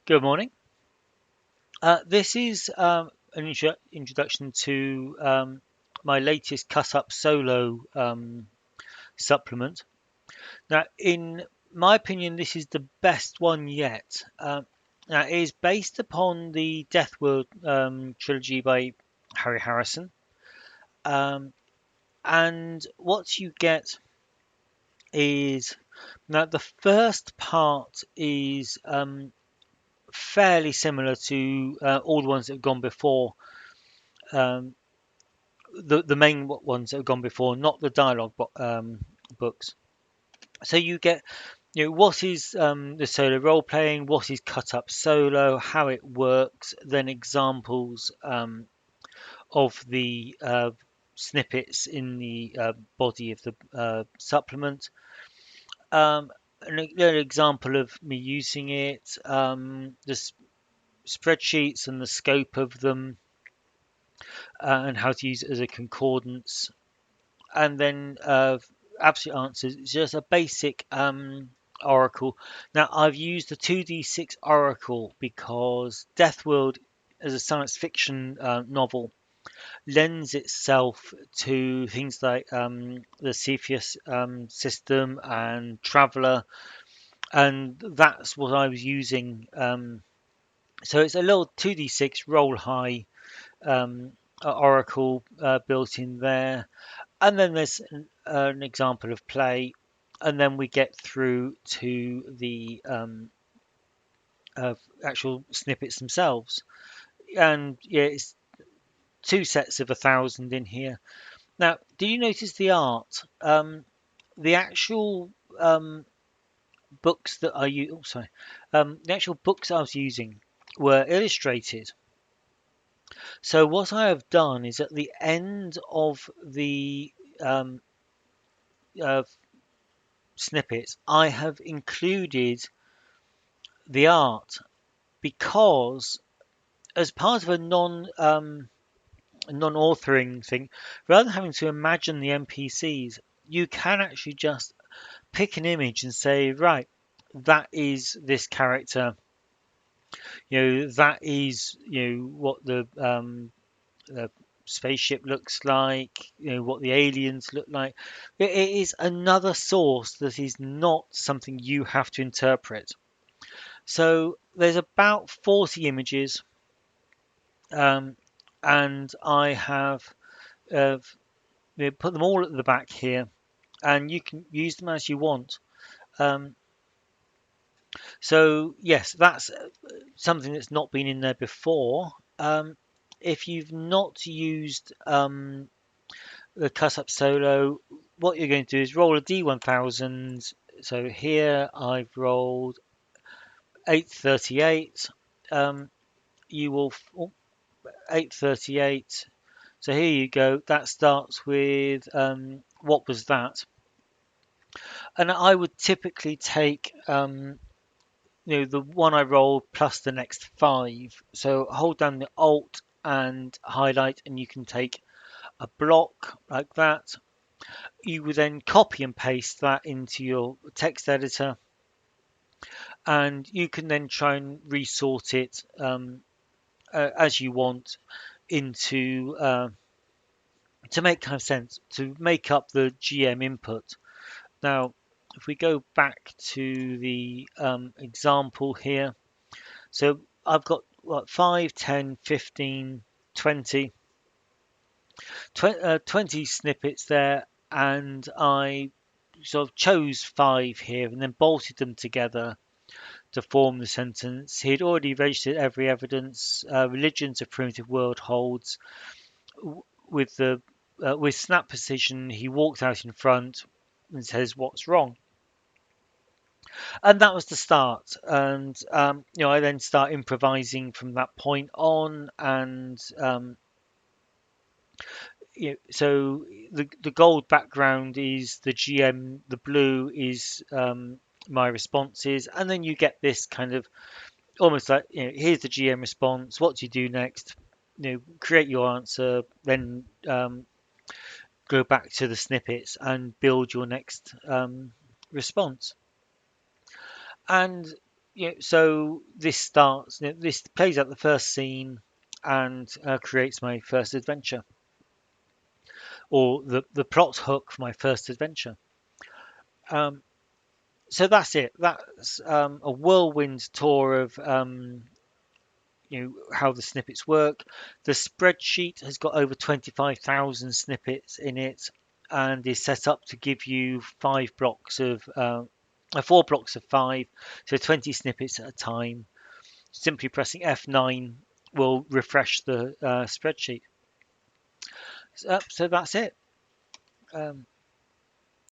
Good morning. This is an introduction to my latest cut up solo supplement. Now, in my opinion, this is the best one yet. Now, it is based upon the Deathworld trilogy by Harry Harrison. Um, and what you get is now the first part is fairly similar to all the ones that have gone before. Um, the main ones that have gone before, not the dialogue books. So you get, what is the solo role playing, what is cut up solo, how it works, then examples of the snippets in the body of the supplement. An example of me using it, spreadsheets and the scope of them, and how to use it as a concordance, and then absolute answers. It's just a basic oracle. Now I've used the 2d6 oracle because Deathworld, as a science fiction novel, lends itself to things like the Cepheus system and Traveller, and that's what I was using. So it's a little 2d6 roll high um, oracle built in there, and then there's an example of play, and then we get through to the actual snippets themselves. And yeah, it's two sets of 1,000 in here. Now, did you notice the art? The actual books that I use, oh, sorry, the actual books I was using were illustrated. So what I have done is at the end of the um, uh, snippets, I have included the art because as part of a non-authoring thing, rather than having to imagine the NPCs, you can actually just pick an image and say, right, that is this character. That is what the spaceship looks like. What the aliens look like. It is another source that is not something you have to interpret. So there's about 40 images, um, and I have uh, put them all at the back here, and you can use them as you want. Um, so yes, that's something that's not been in there before. If you've not used the cut up solo, what you're going to do is roll a D1000. So here I've rolled 838. You will 838. So here you go. That starts with what was that? And I would typically take the one I rolled plus the next five. So hold down the Alt and highlight, and you can take a block like that. You would then copy and paste that into your text editor, and you can then try and resort it as you want into to make kind of sense, to make up the GM input. Now, if we go back to the example here, so I've got what, 5, 10, 15, 20, 20 snippets there, and I sort of chose five here and then bolted them together to form the sentence. He had already registered every evidence. Religions of primitive world holds with the with snap precision. He walked out in front and says, "What's wrong?" And that was the start. And I then start improvising from that point on. And so the gold background is the GM, the blue is my responses, and then you get this kind of almost like, here's the GM response. What do you do next? Create your answer, then go back to the snippets and build your next response. And So this starts. This plays out the first scene and creates my first adventure, or the plot hook for my first adventure. Um, so that's it. That's a whirlwind tour of how the snippets work. The spreadsheet has got over 25,000 snippets in it, and is set up to give you four blocks of five, so 20 snippets at a time. Simply pressing F9 will refresh the spreadsheet. So that's it.